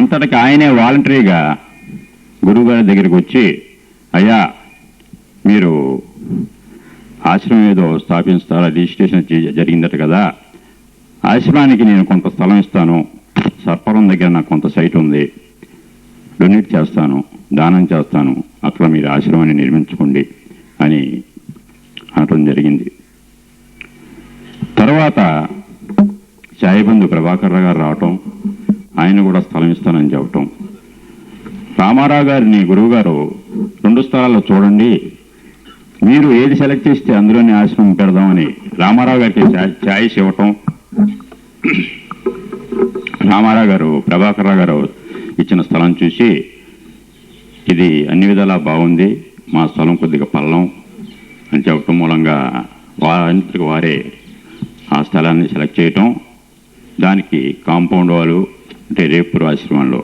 అంతటికి ఆయనే వాలంటరీగా గురువుగారి దగ్గరికి వచ్చి, అయ్యా మీరు ఆశ్రమం ఏదో స్థాపిస్తారా, రిజిస్ట్రేషన్ జరిగిందట కదా, ఆశ్రమానికి నేను కొంత స్థలం ఇస్తాను, సర్పవరం దగ్గర నాకు కొంత సైట్ ఉంది, డొనేట్ చేస్తాను, దానం చేస్తాను, అక్కడ మీరు ఆశ్రమాన్ని నిర్మించుకోండి అని అనటం జరిగింది. తర్వాత సాయిబంధు ప్రభాకర్ రావు గారు రావటం, ఆయన కూడా స్థలం ఇస్తానని చెప్పటం. రామారావు గారిని గురువుగారు 2 స్థలాల్లో చూడండి, మీరు ఏది సెలెక్ట్ చేస్తే అందులోనే ఆశ్రమం పెడదామని రామారావు గారికి ఛాయిస్ ఇవ్వటం. రామారావు గారు ప్రభాకర్ రావు గారు ఇచ్చిన స్థలం చూసి, ఇది అన్ని విధాలా బాగుంది, మా స్థలం కొద్దిగా పల్లం అని చెప్పటం మూలంగా వారంతకు వారే ఆ స్థలాన్ని సెలెక్ట్ చేయటం. దానికి కాంపౌండ్ వాళ్ళు, అంటే రేపూర్ ఆశ్రమంలో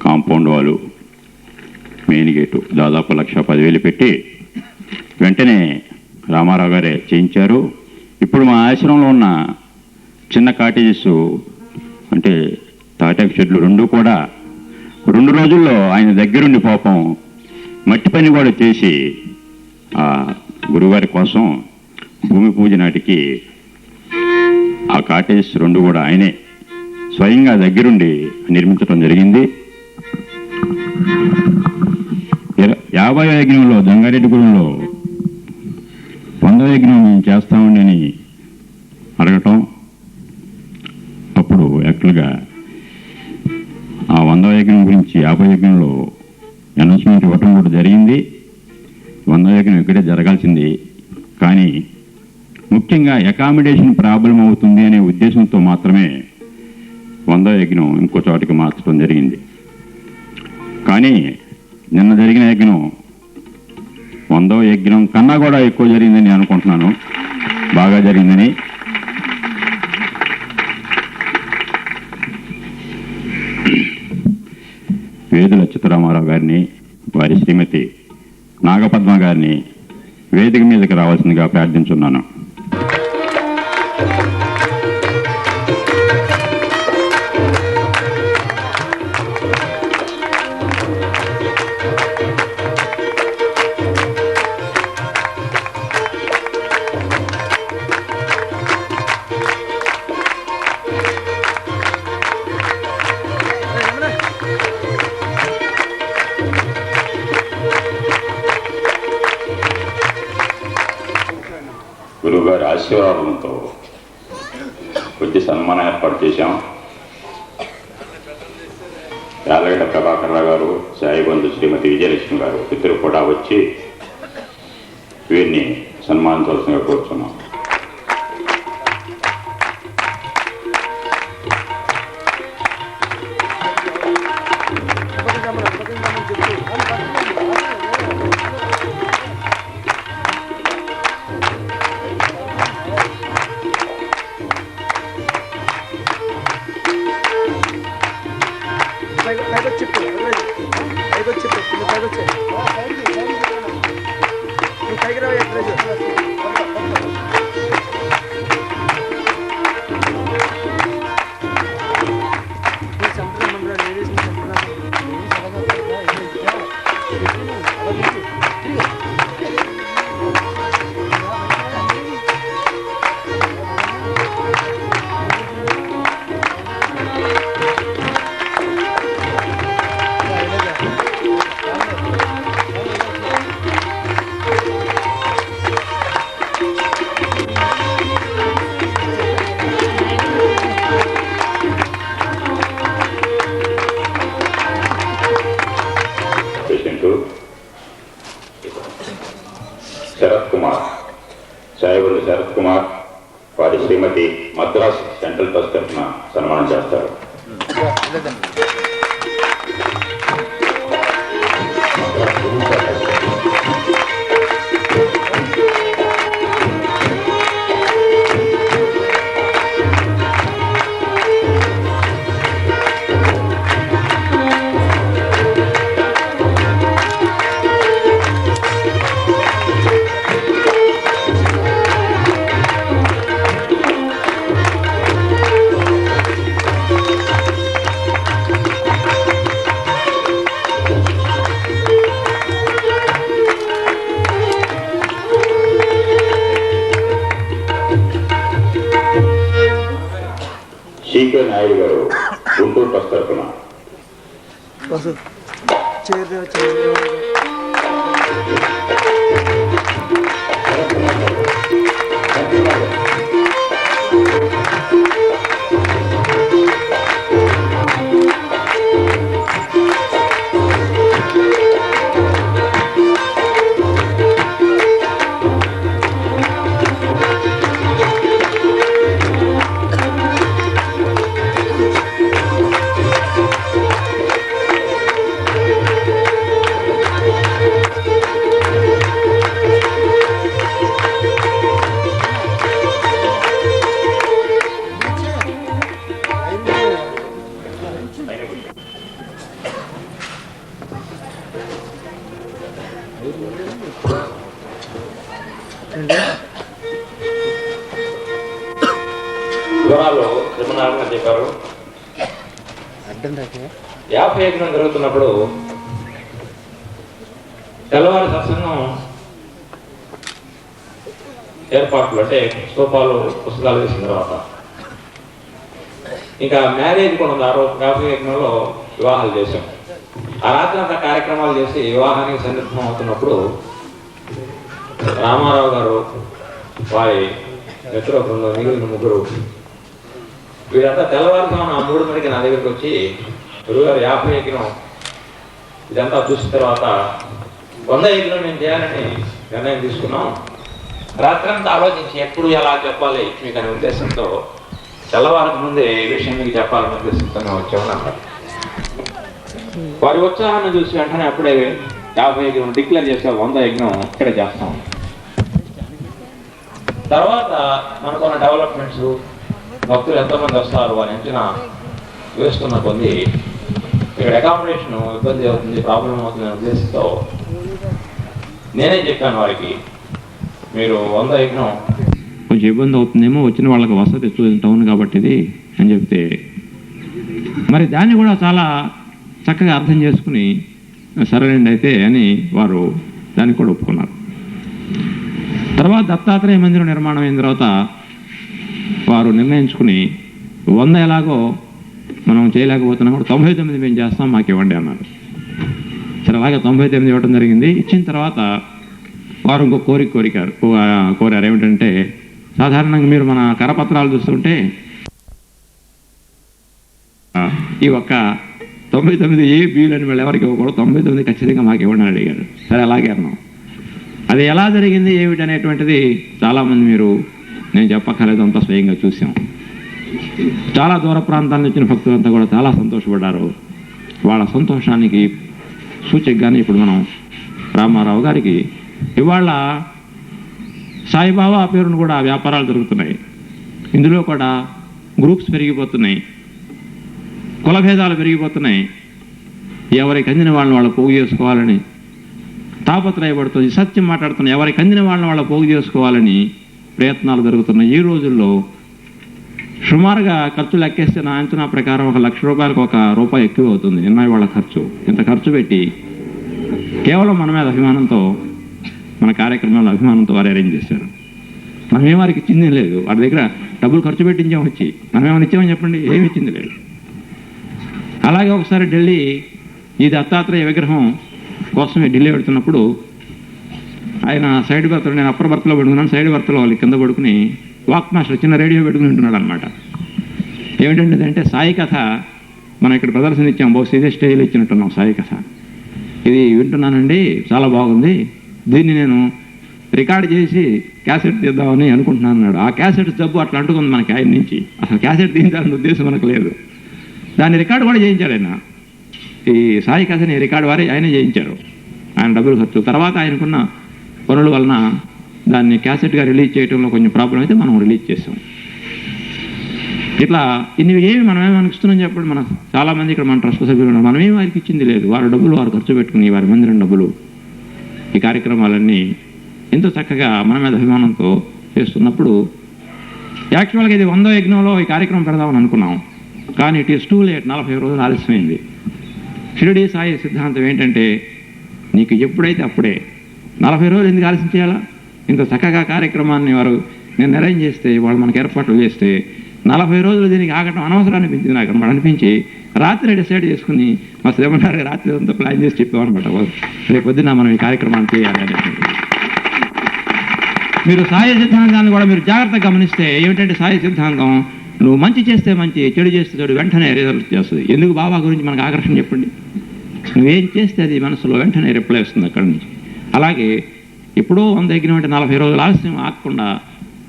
కాంపౌండ్ వాళ్ళు, మెయిన్ గేటు దాదాపు 1,10,000 పెట్టి వెంటనే రామారావు గారే చేయించారు. ఇప్పుడు మా ఆశ్రమంలో ఉన్న చిన్న కాటేజెస్, అంటే తాటాకు షెడ్లు 2 కూడా 2 రోజుల్లో ఆయన దగ్గరుండి పాపం మట్టి పని కూడా చేసి ఆ గురువుగారి కోసం భూమి పూజ నాటికి ఆ కాటేజెస్ 2 కూడా ఆయనే స్వయంగా దగ్గరుండి నిర్మించడం జరిగింది. 50వ యజ్ఞంలో జంగారెడ్డిగూడెంలో 100వ యజ్ఞం మేము చేస్తామండి అని అడగటం. అప్పుడు యాక్చువల్గా ఆ 100వ యజ్ఞం గురించి 50వ యజ్ఞంలో అనౌన్స్మెంట్ ఇవ్వటం కూడా జరిగింది. 100వ యజ్ఞం ఇక్కడే జరగాల్సింది, కానీ ముఖ్యంగా అకామిడేషన్ ప్రాబ్లం అవుతుంది అనే ఉద్దేశంతో మాత్రమే 100వ యజ్ఞం ఇంకో చోటికి మార్చడం జరిగింది. కానీ నిన్న జరిగిన యజ్ఞం 100వ యజ్ఞం కన్నా కూడా ఎక్కువ జరిగిందని అనుకుంటున్నాను, బాగా జరిగిందని. వేదుల చిత్తరామారావు గారిని, వారి శ్రీమతి నాగపద్మ గారిని వేదిక మీదకి రావాల్సిందిగా ప్రార్థించున్నాను. గురువుగారి ఆశీర్వాదంతో కొద్ది సన్మానం ఏర్పాటు చేశాం. యాలగడ్డ ప్రభాకర్ రావు గారు, సాయిబంధు శ్రీమతి విజయలక్ష్మి గారు ఇద్దరు కూడా వచ్చి వీరిని సన్మానించవలసిందిగా కోరుతున్నాం. సాయిబంధు శరత్ కుమార్ వారి శ్రీమతి మద్రాస్ సెంట్రల్ ట్రస్ట్ తరఫున సన్మానం చేస్తారు. సికే నాయుడు గారు గుంటూరు ట్రస్ట్ తరఫున వివరాలు శ్రీమనారాయణ చెప్పారు. 50 యజ్ఞం జరుగుతున్నప్పుడు తెల్లవారి సత్సంగం ఏర్పాట్లు అంటే స్తూపాలు పుస్తకాలు వేసిన తర్వాత ఇంకా మ్యారేజ్ కూడా ఉంది. ఆ రోజు 50 యజ్ఞంలో వివాహాలు చేశాం. ఆ రాత్రి అంతా కార్యక్రమాలు చేసి వివాహానికి సన్నిహితం అవుతున్నప్పుడు రామారావు గారు వారి మిత్ర బృందం మిగిలిన ముగ్గురు వీరంతా తెల్లవారుజామున 3 గంటలకి నా దగ్గరికి వచ్చి గురుగారు 50 యజ్ఞం ఇదంతా చూసిన తర్వాత 100 యజ్ఞం మేము చేయాలని నిర్ణయం తీసుకున్నాం. రాత్రంతా ఆలోచించి ఎప్పుడు ఎలా చెప్పాలి మీకు అనే ఉద్దేశంతో తెల్లవారికి ముందే ఈ విషయం మీకు చెప్పాలనే ఉద్దేశంతో వచ్చామన్నారు. వారి ఉత్సాహాన్ని చూసి వెంటనే అప్పుడే 50 యజ్ఞం డిక్లేర్ చేస్తే 100 యజ్ఞం ఇక్కడ చేస్తాం. తర్వాత మనకున్న డెవలప్మెంట్స్ భక్తులు ఎంతోమంది వస్తారు అని అంచనా వేస్తున్న కొద్ది ఇక్కడ అకామిడేషన్ ఇబ్బంది అవుతుంది, ప్రాబ్లం అవుతుంది అనే ఉద్దేశంతో నేనే చెప్పాను వారికి, మీరు 100 యజ్ఞం కొంచెం ఇబ్బంది అవుతుందేమో, వచ్చిన వాళ్ళకి వసతి టౌన్ కాబట్టి ఇది అని చెప్తే మరి దాన్ని కూడా చాలా చక్కగా అర్థం చేసుకుని సరేనండి అయితే అని వారు దానికి కూడా ఒప్పుకున్నారు. తర్వాత దత్తాత్రేయ మందిరం నిర్మాణం అయిన తర్వాత వారు నిర్ణయించుకుని 100 ఎలాగో మనం చేయలేకపోతున్నాం కూడా 99 మేము చేస్తాం మాకు ఇవ్వండి అన్నారు. సరే అలాగే 99 ఇవ్వడం జరిగింది. ఇచ్చిన తర్వాత వారు ఇంకో కోరారు ఏమిటంటే సాధారణంగా మీరు మన కరపత్రాలు చూస్తుంటే ఈ ఒక్క 99 ఏ బీలు అని వాళ్ళు ఎవరికి ఇవ్వకూడదు, 99 ఖచ్చితంగా మాకు ఇవ్వండి అని అడిగారు. సరే అలాగే అన్నాం. అది ఎలా జరిగింది ఏమిటి అనేటువంటిది చాలామంది మీరు నేను చెప్పక్కర్లేదు, అంతా స్వయంగా చూసాం. చాలా దూర ప్రాంతాల నుంచి వచ్చిన భక్తులంతా కూడా చాలా సంతోషపడ్డారు. వాళ్ళ సంతోషానికి సూచకగానే ఇప్పుడు మనం రామారావు గారికి ఇవాళ సాయిబాబా పేరును కూడా వ్యాపారాలు జరుగుతున్నాయి. ఇందులో కూడా గ్రూప్స్ పెరిగిపోతున్నాయి, కులభేదాలు పెరిగిపోతున్నాయి. ఎవరికి అందిన వాళ్ళని వాళ్ళు పోగు చేసుకోవాలని తాపత్రయపడుతుంది. సత్యం మాట్లాడుతున్నాయి. ఎవరికి అందిన వాళ్ళని వాళ్ళు పోగు చేసుకోవాలని ప్రయత్నాలు జరుగుతున్నాయి. ఈ రోజుల్లో సుమారుగా ఖర్చు లెక్కేస్తే నా అంచనా ప్రకారం 1 లక్ష రూపాయలకు ₹1 ఎక్కువ అవుతుంది. నిన్న వాళ్ళ ఖర్చు ఇంత ఖర్చు పెట్టి కేవలం మన మీద అభిమానంతో మన కార్యక్రమంలో అభిమానంతో వారు అరేంజ్ చేశారు. మనమే వారికి ఇచ్చింది లేదు. వారి దగ్గర డబ్బులు ఖర్చు పెట్టించాం, వచ్చి మనం ఏమైనా ఇచ్చామని చెప్పండి, ఏమి ఇచ్చింది లేదు. అలాగే ఒకసారి ఢిల్లీ ఈ దత్తాత్రేయ విగ్రహం కోసమే ఢిల్లీ పెడుతున్నప్పుడు ఆయన సైడ్ బర్త్లో, నేను అప్పర్ బర్త్లో పెట్టుకున్నాను, సైడ్ బర్త్లో వాళ్ళు కింద పడుకుని వాక్ మాస్టర్ చిన్న రేడియో పెట్టుకుని ఉంటున్నాడు అనమాట. ఏమిటంటే అంటే సాయి కథ మనం ఇక్కడ ప్రదర్శన ఇచ్చాం, బహుశా ఇదే స్టేజ్లో ఇచ్చినట్టున్నాం. సాయి కథ ఇది వింటున్నానండి, చాలా బాగుంది, దీన్ని నేను రికార్డ్ చేసి క్యాసెట్ తీద్దామని అనుకుంటున్నాను అన్నాడు. ఆ క్యాసెట్ జబ్బు అట్లా అంటుకుంది మనకి ఆయన నుంచి. అసలు క్యాసెట్ తీయించాలనే ఉద్దేశం మనకు లేదు. దాన్ని రికార్డు కూడా చేయించాడు ఆయన. ఈ సాయి కథని రికార్డు వారే ఆయనే చేయించారు, ఆయన డబ్బులు ఖర్చు. తర్వాత ఆయనకున్న పనుల వలన దాన్ని క్యాసెట్గా రిలీజ్ చేయడంలో కొంచెం ప్రాబ్లం అయితే మనం రిలీజ్ చేసాం. ఇట్లా ఇన్ని ఏమి మనం ఏమని ఇస్తున్నాం చెప్పండి. మన చాలామంది ఇక్కడ మన ట్రస్ట్ సభ్యులు ఉన్నారు, మనమేమి వారికి ఇచ్చింది లేదు. వారి డబ్బులు వారు ఖర్చు పెట్టుకుని వారి మందిరం డబ్బులు ఈ కార్యక్రమాలన్నీ ఎంతో చక్కగా మన మీద అభిమానంతో చేస్తున్నప్పుడు యాక్చువల్గా ఇది 100వ యజ్ఞంలో ఈ కార్యక్రమం పెడదామని అనుకున్నాం. కానీ ఇట్ ఈస్ టూ లేట్, 40 రోజులు ఆలస్యమైంది. షిరిడీ సాయి సిద్ధాంతం ఏంటంటే నీకు ఎప్పుడైతే అప్పుడే, 40 రోజులు ఎందుకు ఆలస్యం చేయాలా? ఇంత చక్కగా కార్యక్రమాన్ని వారు నేను అరేంజ్ చేస్తే, వాళ్ళు మనకు ఏర్పాట్లు చేస్తే 40 రోజులు దీనికి ఆగటం అనవసరం అనిపించింది నాకు అనమాట. అనిపించి రాత్రి డిసైడ్ చేసుకుని మా శ్రీమన్నారాయణ గారు రాత్రి అంతా ప్లాన్ చేసి చెప్పామన్నమాట, రేపు పొద్దున్న మనం ఈ కార్యక్రమాన్ని చేయాలి అనేది. మీరు సాయ సిద్ధాంతాన్ని కూడా మీరు జాగ్రత్తగా గమనిస్తే ఏమిటంటే, సాయ సిద్ధాంతం నువ్వు మంచి చేస్తే మంచి, చెడు చేస్తే చెడు వెంటనే రిజల్ట్ చేస్తుంది. ఎందుకు బాబా గురించి మనకు ఆకర్షణ చెప్పండి, నువ్వేం చేస్తే అది మనసులో వెంటనే రిప్లై వస్తుంది అక్కడి నుంచి. అలాగే ఎప్పుడో 100 యజ్ఞం అంటే 40 రోజులు ఆలస్యం ఆగకుండా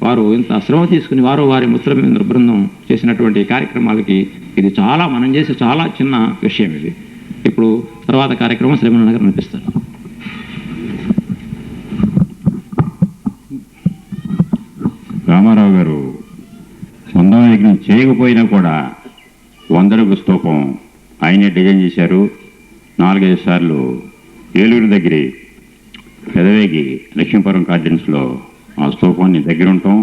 వారు ఇంత శ్రమ తీసుకుని వారు వారి మిత్ర బృందం చేసినటువంటి కార్యక్రమాలకి ఇది చాలా, మనం చేసే చాలా చిన్న విషయం ఇది. ఇప్పుడు తర్వాత కార్యక్రమం శ్రీమన్నారాయణ గారు అనిపిస్తారు. రామారావు గారు 100వ యజ్ఞం చేయకపోయినా కూడా 100 అడుగు స్తూపం ఆయనే డిజైన్ చేశారు. 4-5 సార్లు ఏలూరు దగ్గర పెదవేగి లక్ష్మీపురం గార్డెన్స్లో ఆ స్తూపాన్ని దగ్గర ఉంటాం.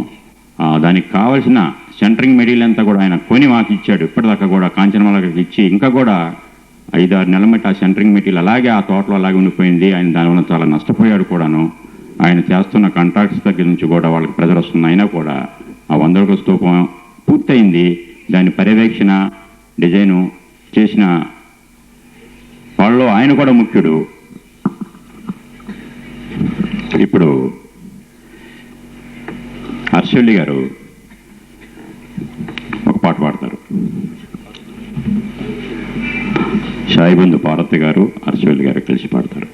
దానికి కావాల్సిన సెంటరింగ్ మెటీరియల్ అంతా కూడా ఆయన కొని మాకు ఇచ్చాడు. ఇప్పటిదాకా కూడా కాంచనమాలకి ఇచ్చి ఇంకా కూడా 5-6 నెలల మట్టి ఆ సెంటరింగ్ మెటీరియల్ అలాగే ఆ తోటలో అలాగే ఉండిపోయింది. ఆయన దానివల్ల చాలా నష్టపోయాడు కూడాను. ఆయన చేస్తున్న కాంట్రాక్ట్స్ దగ్గర నుంచి కూడా వాళ్ళకి ప్రెజర్ వస్తుంది. అయినా కూడా ఆ 100 అడుగుల స్తూపం పూర్తయింది. దాని పర్యవేక్షణ డిజైను చేసిన వాళ్ళలో ఆయన కూడా ముఖ్యుడు. ఇప్పుడు హర్షల్లి గారు ఒక పాట పాడతారు. సాయిబంధు పార్వతి గారు హర్షల్లి గారు కలిసి పాడతారు.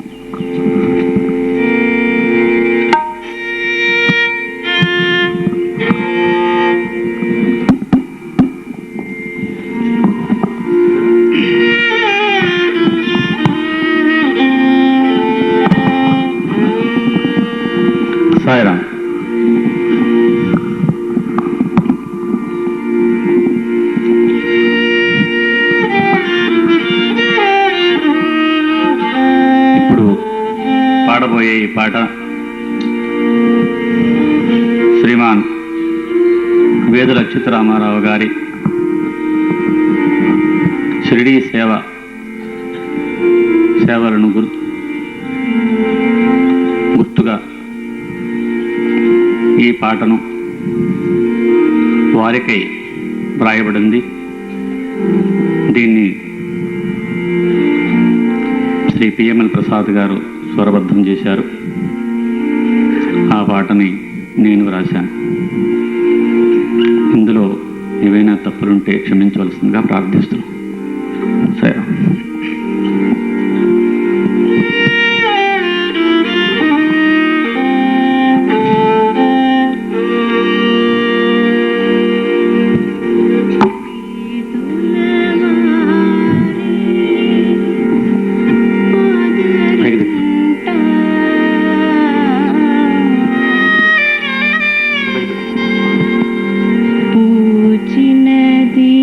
సాయిరామ్. ఇప్పుడు పాడబోయే ఈ పాట శ్రీమాన్ వేదుల అచ్యుతరామారావు గారి షిరిడీ సేవలను గుర్తుగా ఈ పాటను వారికై వ్రాయబడింది. దీన్ని శ్రీ పిఎంఎల్ ప్రసాద్ గారు స్వరబద్ధం చేశారు. ఆ పాటని నేను రాశాను. ఇందులో ఏవైనా తప్పులుంటే క్షమించవలసిందిగా ప్రార్థిస్తున్నాను. సరే. పూచినది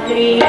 Jai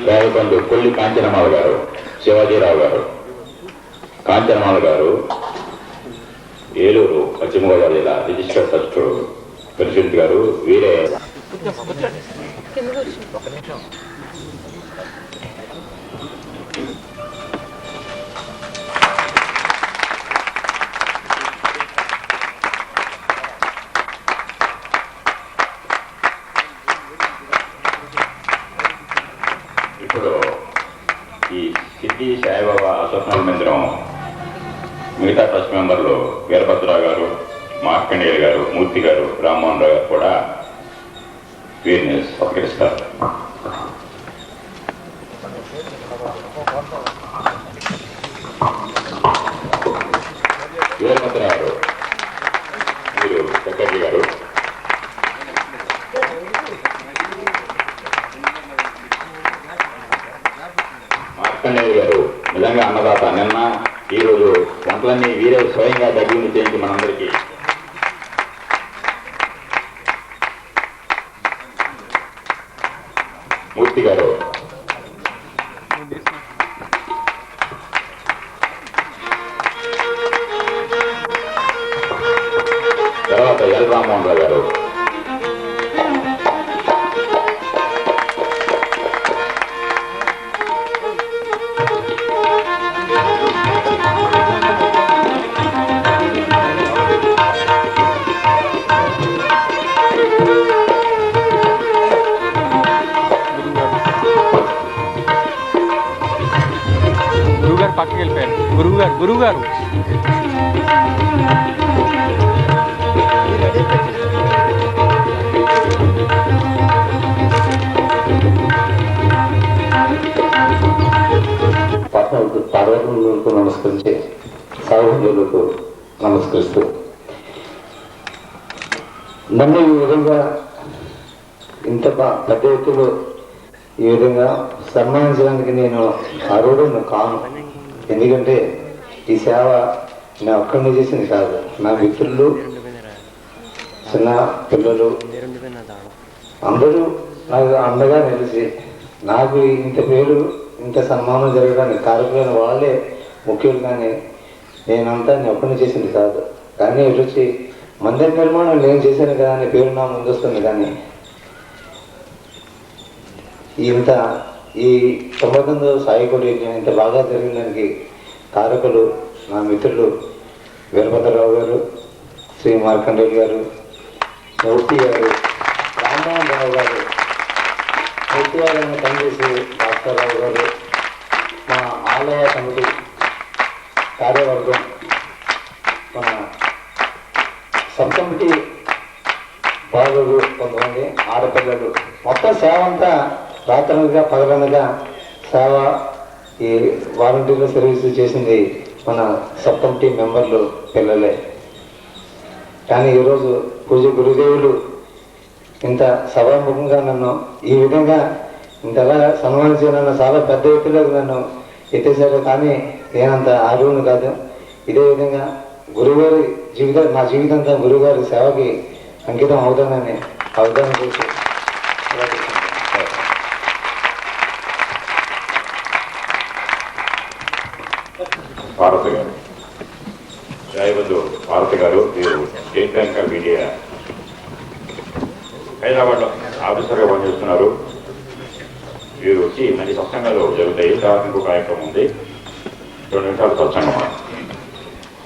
రాయకొండ కొల్లి కాంచనమాల గారు, శివాజీరావు గారు, కాంచనమాల గారు ఏలూరు పశ్చిమ గోదావరి జిల్లా రిజిస్టర్ ట్రస్ట్ ప్రెసిడెంట్ గారు, వీరే ఇప్పుడు ఈ సిద్ధి సాయిబాబా అసోసియేషన్ మందిరం మిగతా ట్రస్ట్ మెంబర్లు వీరభద్రరావు గారు, మార్కండేయులు గారు, మూర్తి గారు, రామ్మోహన్ రావు గారు కూడా వీరిని సత్కరిస్తారు. వీరభద్రరావు గారు, మీరు సెక్రటరీ గారు, మార్కండేయులు గారు నిజంగా అన్నదాత. నిన్న ఈరోజు వంటలన్నీ వీరే స్వయంగా దగ్గర చేయించి మనందరికీ మూర్తి గారు, తర్వాత ఎల్ రామ్మోహన్ రావు గారు, పక్కకి వెళ్ళిపోయారు. గురువు గారు పార్వతులకు నమస్కరించి సాగులకు నమస్కరిస్తూ నన్ను ఈ విధంగా ఇంత పెద్ద ఎత్తులో ఈ విధంగా సన్మానించడానికి నేను అర్హుడను కాను. ఎందుకంటే ఈ సేవ నా ఒక్కడిని చేసింది కాదు, నా మిత్రులు, చిన్న పిల్లలు అందరూ నాకు అండగా నిలిచి నాకు ఇంత పేరు ఇంత సన్మానం జరగడానికి కారకులైన వాళ్ళే ముఖ్యులు. కానీ నేనంతా నేను ఒక్కడిని చేసింది కాదు. కానీ వచ్చి మందిర నిర్మాణం నేను చేశాను కదా అనే పేరు నా ముందు వస్తుంది. కానీ ఇంత ఈ 99వ సాయికోటి యజ్ఞం ఇంత బాగా జరిగినానికి కారకులు నా మిత్రులు వీరభద్రరావు గారు, శ్రీ మార్కండేయులు గారు, మూర్తి గారు, రామ్మోహన్ రావు గారు, మూర్తి గారిని పనిచేసి భాస్కర్రావు గారు, మా ఆలయ కమిటీ కార్యవర్గం, మన సబ్ కమిటీ బాలురు, కొంతమంది ఆడపిల్లలు, మొత్తం సేవ అంతా రాత్రనగా పగలనగా సేవ ఈ వాలంటీర్ల సర్వీస్ చేసింది మన సబ్ కమిటీ మెంబర్లు పిల్లలే. కానీ ఈరోజు పూజ గురుదేవులు ఇంత సభాముఖంగా నన్ను ఈ విధంగా ఇంతలా సన్మానించి నన్ను చాలా పెద్ద ఎత్తులోకి నన్ను ఎత్తేసారు. కానీ నేనంత ఆర్వని కాదు. ఇదే విధంగా గురుగారి నా జీవితంతో గురుగారి సేవకి అంకితం అవుతానని అవగాహన చేసి భారతి గారు, రాయబంధు భారతి గారు, మీరు స్టేట్ బ్యాంక్ ఆఫ్ ఇండియా హైదరాబాద్లో ఆఫీసర్గా పనిచేస్తున్నారు. మీరు వచ్చి మంచి సత్సంగాలు జరుగుతాయి. తర్వాత ఇంకో కార్యక్రమం ఉంది, 2 నిమిషాలు సత్సంగం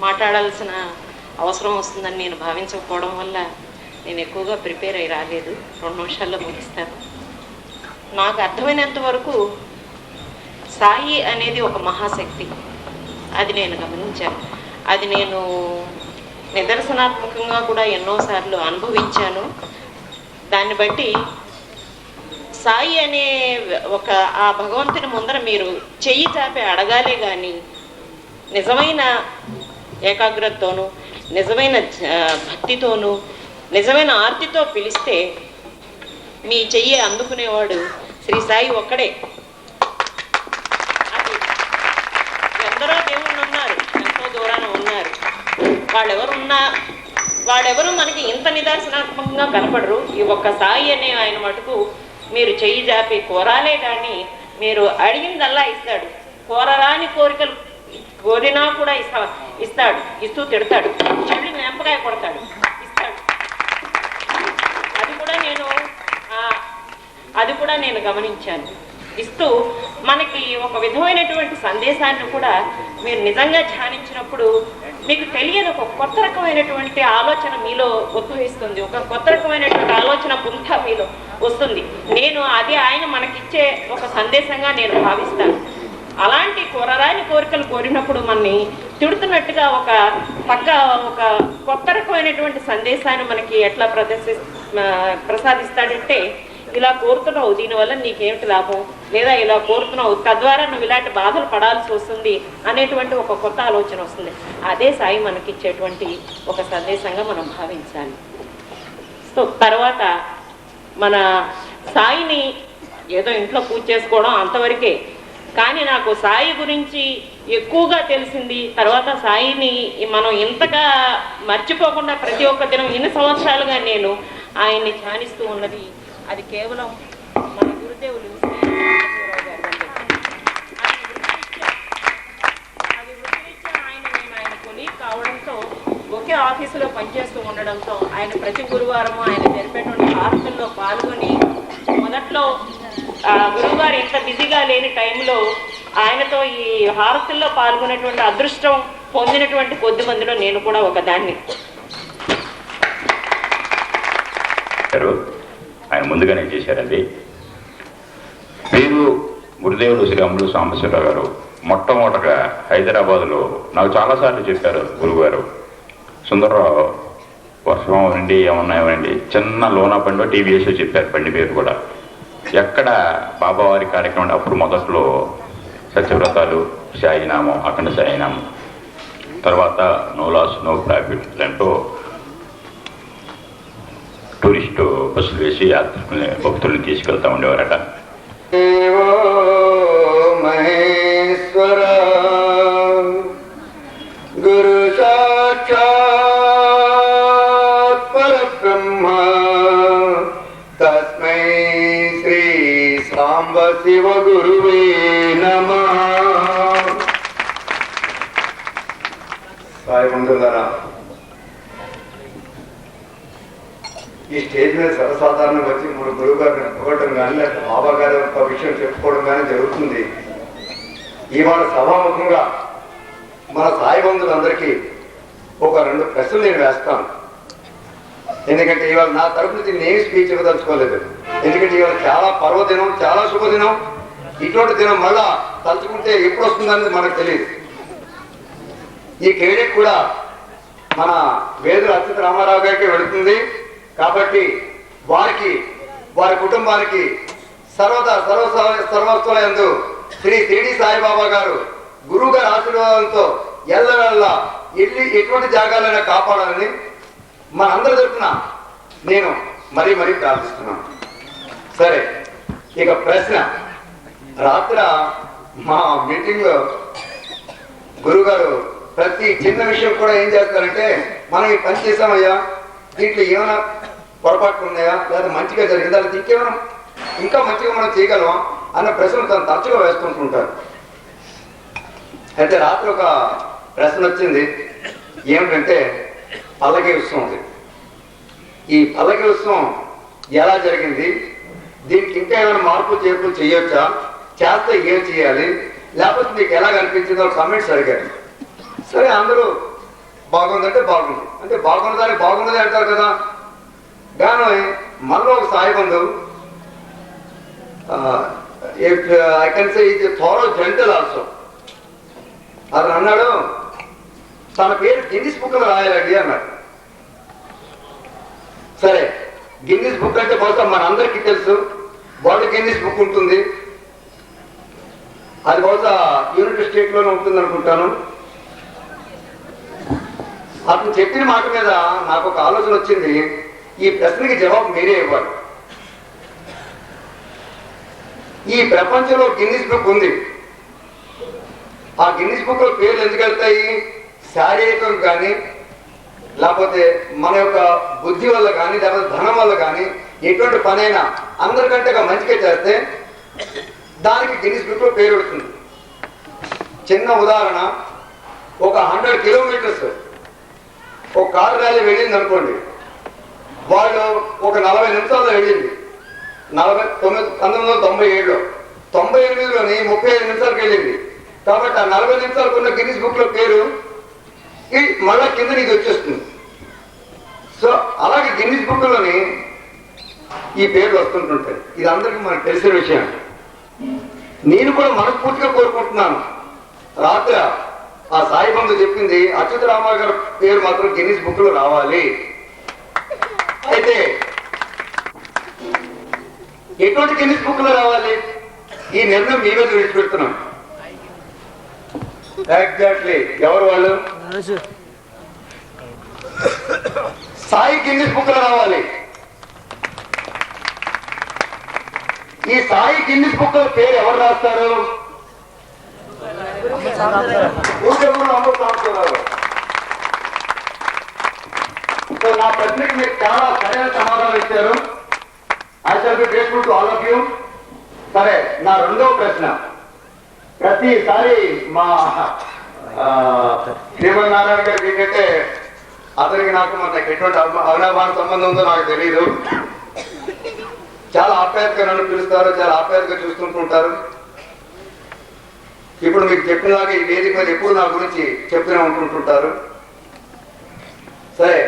మాట్లాడాల్సిన అవసరం వస్తుందని నేను భావించకపోవడం వల్ల నేను ఎక్కువగా ప్రిపేర్ అయి రాలేదు. 2 నిమిషాల్లో ముగిస్తాను. నాకు అర్థమైనంత వరకు సాయి అనేది ఒక మహాశక్తి, అది నేను గమనించాను. అది నేను నిదర్శనాత్మకంగా కూడా ఎన్నోసార్లు అనుభవించాను. దాన్ని బట్టి సాయి అనే ఆ భగవంతుని ముందర మీరు చెయ్యి చాపి అడగాలే కానీ నిజమైన ఏకాగ్రతతోనూ, నిజమైన భక్తితోనూ, నిజమైన ఆర్తితో పిలిస్తే మీ చెయ్యి అందుకునేవాడు శ్రీ సాయి ఒక్కడే. అది ఎందరో దేవుళ్ళు ఉన్నారు, ఎంతో దూరాన ఉన్నారు. వాళ్ళెవరు మనకి ఇంత నిదర్శనాత్మకంగా కనపడరు. ఈ ఒక్క సాయి అనే ఆయన మటుకు మీరు చెయ్యి జాపి కోరాలే కానీ మీరు అడిగిందల్లా ఇస్తాడు. కోరరాని కోరికలు కోరినా కూడా ఇస్తాడు, ఇస్తూ తిడతాడు, చెడు నెంపకాయ కొడతాడు, ఇస్తాడు. అది కూడా నేను గమనించాను. ఇస్తూ మనకి ఒక విధమైనటువంటి సందేశాన్ని కూడా మీరు నిజంగా ధ్యానించినప్పుడు మీకు తెలియదు, ఒక కొత్త రకమైనటువంటి ఆలోచన మీలో ఉద్భవిస్తుంది, ఒక కొత్త రకమైనటువంటి ఆలోచన పుంత మీలో వస్తుంది. అది ఆయన మనకిచ్చే ఒక సందేశంగా నేను భావిస్తాను. అలాంటి కోరరాని కోరికలు కోరినప్పుడు మనని తిడుతున్నట్టుగా ఒక కొత్త రకమైనటువంటి సందేశాన్ని మనకి ఎట్లా ప్రసాదిస్తాడంటే, ఇలా కోరుతున్నావు దీనివల్ల నీకేమిటి లాభం, లేదా ఇలా కోరుతున్నావు తద్వారా నువ్వు ఇలాంటి బాధలు పడాల్సి వస్తుంది అనేటువంటి ఒక కొత్త ఆలోచన వస్తుంది. అదే సాయి మనకిచ్చేటువంటి ఒక సందేశంగా మనం భావించాలి. సో తర్వాత మన సాయిని ఏదో ఇంట్లో పూజ చేసుకోవడం అంతవరకే. కానీ నాకు సాయి గురించి ఎక్కువగా తెలిసింది తర్వాత సాయిని మనం ఇంతగా మర్చిపోకుండా ప్రతి ఒక్క దినం ఇన్ని సంవత్సరాలుగా నేను ఆయన్ని ధ్యానిస్తూ ఉన్నది అది కేవలం మన గురుదేవులు ఆయన కొలీగ్ కావడంతో ఒకే ఆఫీసులో పనిచేస్తూ ఉండడంతో ఆయన ప్రతి గురువారం ఆయన జరిపేటువంటి హారతుల్లో పాల్గొని మొదట్లో గురువుగారు ఇంత బిజీగా లేని టైంలో ఆయనతో ఈ హారతుల్లో పాల్గొనేటువంటి అదృష్టం పొందినటువంటి కొద్ది మందిలో నేను కూడా ఒకదాన్ని. ఆయన ముందుగానే చేశారండి. మీరు గురుదేవులు శ్రీ అమలు సాంబశివరావు గారు మొట్టమొదటగా హైదరాబాద్లో నాకు చాలాసార్లు చెప్పారు గురువుగారు, సుందరరావు వర్షం నుండి ఏమన్నాయండి చిన్న లోనా బండి టీవీఎస్ చెప్పారు, బండి పేరు కూడా. ఎక్కడ బాబావారి కార్యక్రమం అప్పుడు మొదట్లో సత్యవ్రతాలు, సాయినామం, అఖండ సాయినామం, తర్వాత నో లాస్ నో ప్రాఫిట్ అంటూ టూరిస్టు బస్సులు వేసి భక్తుల్ని తీసుకెళ్తా ఉండేవారట. మహేశ్వర గురు సాక్షాత్ పరబ్రహ్మ తస్మై శ్రీ సాంబ శివ గురువే నమః. సాయి బంధువులారా, ఈ స్టేజ్ మీద సర్వసాధారణంగా వచ్చి మన గురువు గారిని పొగడం కానీ లేకపోతే బాబా గారి ఒక విషయం చెప్పుకోవడం కానీ జరుగుతుంది. ఇవాళ సభాముఖంగా మన సాయి బంధువులందరికీ ఒక 2 ప్రశ్నలు నేను వేస్తాను. ఎందుకంటే ఇవాళ నా తరపు నుంచి నేను స్పీచ్ ఇవ్వదలుచుకోలేదు. ఎందుకంటే ఇవాళ చాలా పర్వదినం, చాలా శుభదినం. ఇటువంటి దినం మళ్ళా తలుచుకుంటే ఎప్పుడు వస్తుందనేది మనకు తెలియదు. ఈ క్రెడిట్ కూడా మన వేదుల అచ్యుత రామారావు గారికి వెళుతుంది. కాబట్టి వారి కుటుంబానికి సర్వస్వయందు శ్రీ షిరిడి సాయిబాబా గారు గురువు గారి ఆశీర్వాదంతో ఎల్లవెల్ల ఎటువంటి జాగాలైనా కాపాడాలని మనందరి తరఫున నేను మరీ ప్రార్థిస్తున్నాను. సరే, ఇక ప్రశ్న. రాత్రి మా మీటింగ్ లో గురుగారు ప్రతి చిన్న విషయం కూడా ఏం చేస్తారంటే, మనం ఈ పని చేసామయ్యా, దీంట్లో ఏమైనా పొరపాట్లు ఉన్నాయా, లేదా మంచిగా జరిగిందా, లేదా ఇంకేమైనా ఇంకా మంచిగా మనం చేయగలమా అన్న ప్రశ్నలు తను తరచుగా వేసుకుంటుంటారు. అయితే రాత్రి ఒక ప్రశ్న వచ్చింది. ఏమిటంటే పల్లకి ఉత్సవం. ఈ పల్లకి ఉత్సవం ఎలా జరిగింది, దీనికి ఇంకా ఏమైనా మార్పు చేర్పులు చేయొచ్చా, చేస్తే ఏం చేయాలి, లేకపోతే మీకు ఎలా కనిపించిందో కామెంట్స్ అడిగారు. సరే, అందరూ బాగుందంటే బాగుంది, అంటే బాగున్నదానికి బాగున్నది అంటారు కదా. కానీ మనలో ఒక Sai Bandhu, I can say is thorough gentle also. అతను అన్నాడు, తన పేరు గిన్నిస్ బుక్ లో రాయాలండి అన్నాడు. సరే, గిన్నిస్ బుక్ అంటే బహుశా మన అందరికీ తెలుసు, వరల్డ్ గిన్నిస్ బుక్ ఉంటుంది. అది బహుశా యునైటెడ్ స్టేట్ లోనే ఉంటుంది అనుకుంటాను. అతను చెప్పిన మాట మీద నాకు ఒక ఆలోచన వచ్చింది. ఈ ప్రశ్నకి జవాబు మీరే ఇవ్వాలి. ఈ ప్రపంచంలో గిన్నిస్ బుక్ ఉంది. ఆ గిన్నిస్ బుక్ లో పేర్లు ఎందుకు వెళ్తాయి? శారీరకం కానీ, లేకపోతే మన యొక్క బుద్ధి వల్ల కానీ, లేకపోతే ధనం వల్ల కానీ, ఎటువంటి పనైనా అందరికంటే మంచిగా చేస్తే దానికి గిన్నిస్ బుక్ లో పేరు పెడుతుంది. చిన్న ఉదాహరణ, ఒక 100 కిలోమీటర్స్ ఒక కారు ర్యాలీ వెళ్ళింది అనుకోండి, వాళ్ళు ఒక 40 నిమిషాల్లో వెళ్ళింది. 1997లో 98లోని 35 నిమిషాలకు వెళ్ళింది. కాబట్టి ఆ 40 నిమిషాలకు ఉన్న గిన్నిస్ బుక్ లో పేరు మళ్ళా కింద నీకు వచ్చేస్తుంది. సో అలాగే గిన్నిస్ బుక్ లోని ఈ పేర్లు వస్తుంటుంటాయి. ఇది అందరికీ మనకు తెలిసిన విషయం. నేను కూడా మనస్ఫూర్తిగా కోరుకుంటున్నాను, రాత్రి ఆ సాయిబంధు చెప్పింది అచ్యుత రామారావు గారి పేరు మాత్రం గిన్నిస్ బుక్ లో రావాలి. అయితే ఎటువంటి గిన్నిస్ బుక్ లో రావాలి? ఈ నిర్ణయం మీ మీద విడిచిపెడుతున్నాం. ఎగ్జాక్ట్లీ ఎవరు వాళ్ళు? సాయి గిన్నిస్ బుక్ లో రావాలి. ఈ సాయి గిన్నిస్ బుక్ లో పేరు ఎవరు రాస్తారు? సో నా ప్రశ్నకి మీరు చాలా సరైన సమాధానం ఇచ్చారు. I shall be grateful to all of you. సరే, నా రెండవ ప్రశ్న, ప్రతిసారి మా శ్రీమన్నారాయణ గారికి ఏంటంటే అతనికి నాకు మనకి ఎటువంటి అవినాభావ సంబంధం ఉందో నాకు తెలియదు. చాలా ఆప్యాయతగా నన్ను పిలుస్తారు, చాలా ఆప్యాయతగా చూస్తుంటుంటారు. ఇప్పుడు మీకు చెప్పినలాగా ఈ వేదిక మీద ఎప్పుడు నా గురించి చెప్తూనే ఉంటుంటారు. సరే,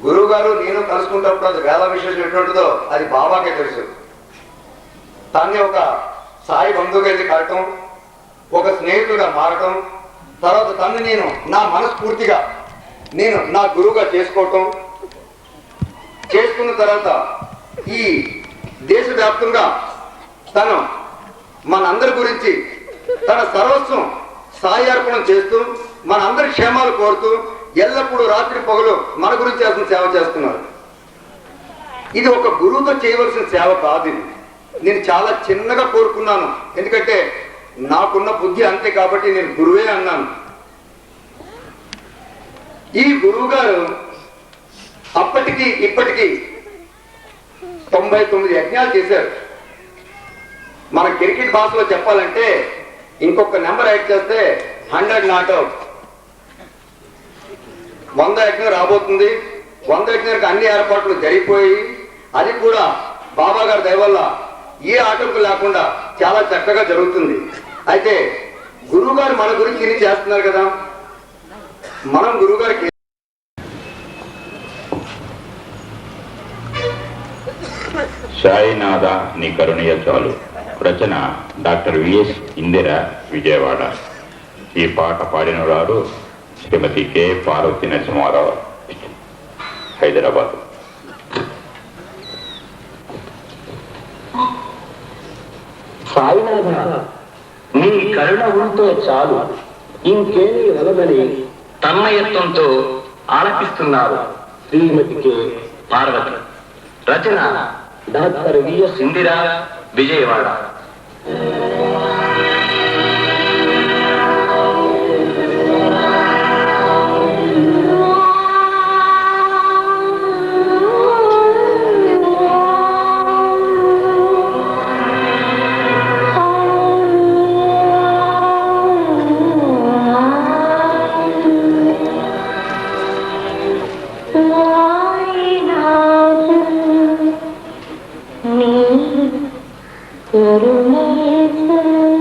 గురువు గారు నేను కలుసుకుంటప్పుడు అది వేద విశేషం ఎటువంటిదో అది బాబాకే తెలుసు. దాన్ని ఒక సాయి బంధువుగా కలటం, ఒక స్నేహితుడిగా మారటం, తర్వాత తను నేను నా మనస్ఫూర్తిగా నేను నా గురువుగా చేసుకోవటం, చేసుకున్న తర్వాత ఈ దేశవ్యాప్తంగా తను మనందరి గురించి తన సర్వస్వం సాయి అర్పణం చేస్తూ మనందరి క్షేమాలు కోరుతూ ఎల్లప్పుడూ రాత్రి పగలు మన గురించి సేవ చేస్తున్నారు. ఇది ఒక గురువుతో చేయవలసిన సేవ కాదు. ఇది నేను చాలా చిన్నగా కోరుకున్నాను, ఎందుకంటే నాకున్న బుద్ధి అంతే కాబట్టి నేను గురువే అన్నాను. ఈ గురువు గారు అప్పటికి ఇప్పటికీ 99 యజ్ఞాలు చేశారు. మన క్రికెట్ భాషలో చెప్పాలంటే ఇంకొక నెంబర్ యాడ్ చేస్తే 100 నాట్ అవుట్. 100 యజ్ఞం రాబోతుంది. 100 యజ్ఞానికి అన్ని ఏర్పాట్లు జరిగిపోయి అది కూడా బాబా గారి దయ వల్ల ఏ ఆటంకం లేకుండా చాలా చక్కగా జరుగుతుంది. అయితే గురువు గారు మన గురించి ఇన్ని చేస్తున్నారు కదా, మనం గురువు గారికి సాయినాథ నీ కరుణీయ చాలు. రచన డాక్టర్ విఎస్ ఇందిర, విజయవాడ. ఈ పాట పాడిన వారు శ్రీమతి కె పార్వతి నరసింహారావు, హైదరాబాద్. సాయినాథ నీ కరుణ ఉంటే చాలు, ఇంకేమీ వలదని తన్మయత్వంతో ఆలపిస్తున్నారు శ్రీమతి కె పార్వతి. రచన డాక్టర్ విఎస్ ఇందిర, విజయవాడ. కరుణేశ్వర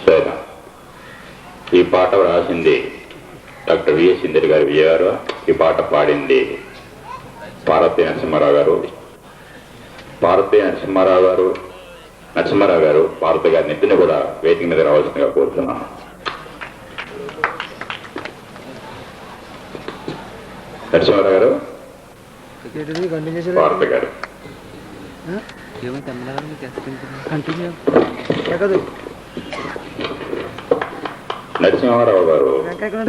సరేనా? ఈ పాట రాసింది డాక్టర్ విఎస్ ఇందిర గారి విజయగారు. ఈ పాట పాడింది పార్వతీ నరసింహారావు గారు. నరసింహారావు గారు పార్వతి గారిని ఇద్దరిని కూడా వేదిక మీద రావాల్సిందిగా కోరుతున్నాను. నరసింహారావు గారు, పార్వతి గారు. నరసింహారావు గారు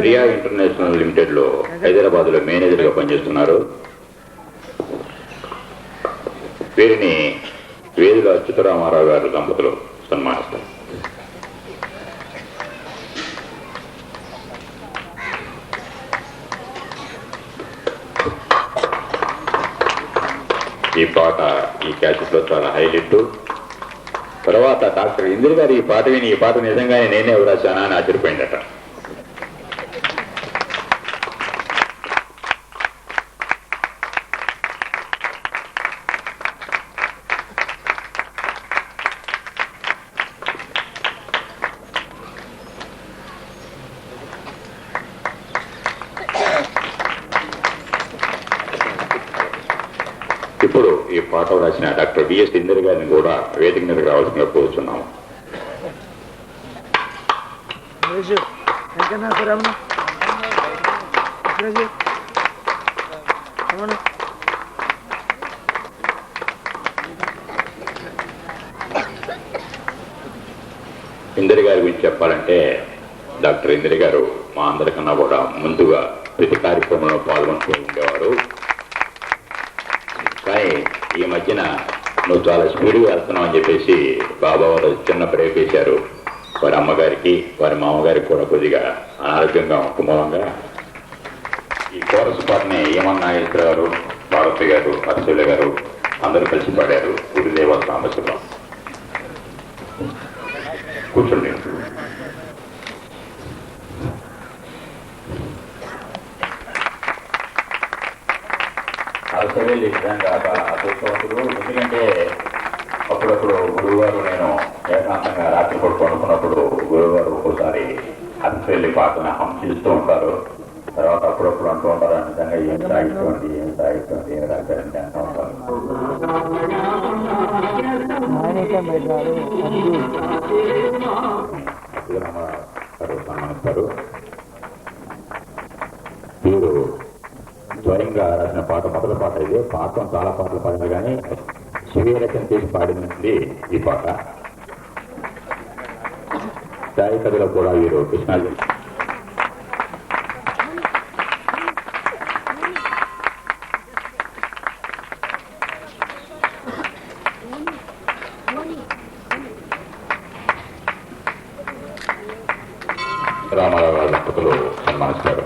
ప్రియా ఇంటర్నేషనల్ లిమిటెడ్ లో హైదరాబాద్ లో మేనేజర్ గా పనిచేస్తున్నారు. వీరిని వేదుల అచ్యుతరామారావు గారు దంపతులు సన్మానిస్తారు. ఈ పాట ఈ క్యాసెట్ లో చాలా హైలైట్. తర్వాత డాక్టర్ ఇందిర గారు ఈ పాట విని ఈ పాట నిజంగానే నేనే రాశానా అని ఆశ్చర్యపోయిందట. ఇప్పుడు ఈ పాట రాసిన డాక్టర్ బిఎస్ ఇందిర గారిని కూడా వేదిక మీదకి రావాల్సిందిగా కోరుచున్నాము. ఇందిర గారి గురించి చెప్పాలంటే డాక్టర్ ఇందిర గారు మా అందరికన్నా కూడా ముందుగా ప్రతి కార్యక్రమంలో పాల్గొంటూ ఉండేవారు. కానీ ఈ మధ్యన నువ్వు చాలా స్పీడ్గా వెళ్తున్నావు అని చెప్పేసి బాబా వారు చిన్న బ్రేక్ వేశారు. వారి అమ్మగారికి వారి మామగారికి కూడా కొద్దిగా అనారోగ్యంగా మూలంగా ఈ కోరస్ పాటని ఏమన్నా నాగేశ్వర గారు, భారతి గారు, అర్శుల గారు అందరూ కలిసి పాడారు. గురుదేవ సాంబశివం కూర్చోండి. అసలే నిజంగా అదృష్టవంతుడు. ఎందుకంటే అప్పుడప్పుడు గురువు గారు నేను ఏకాంతంగా రాత్రి పడుకున్నప్పుడు గురువు గారు ఒక్కోసారి అసలు పాటను హంసిస్తూ ఉంటారు. తర్వాత అప్పుడప్పుడు అంటూ ఉంటారు, నిజంగా ఏం సాగిస్తుంది ఏం రాశారంటే అంటూ ఉంటారు. సన్మానిస్తారు. వీరు స్వయంగా రాసిన పాట మొదటి పాట ఇది. పాట చాలా పాటలు పాడినా కానీ శివరకం చేసి పాడింది ఈ పాట. సాయి కథలో కూడా వీరు కృష్ణాజీ రామారావు గారి దంపతులు సన్మానిస్తారు.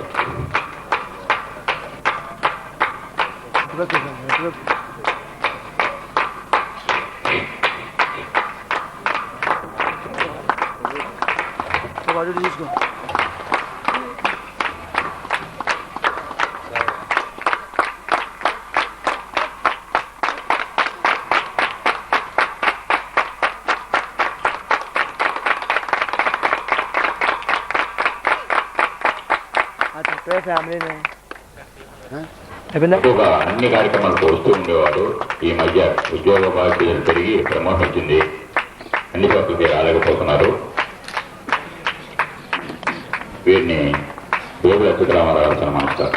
ఎక్కువగా అన్ని కార్యక్రమాలకు వస్తూ ఉండేవారు. ఈ మధ్య ఉద్యోగ బాధ్యతలు పెరిగి ప్రమోషన్ వచ్చింది, అన్ని చోట్లకి రాలేకపోతున్నారు. వీరిని వేదుల అచ్యుతరామారావు సన్మానిస్తారు.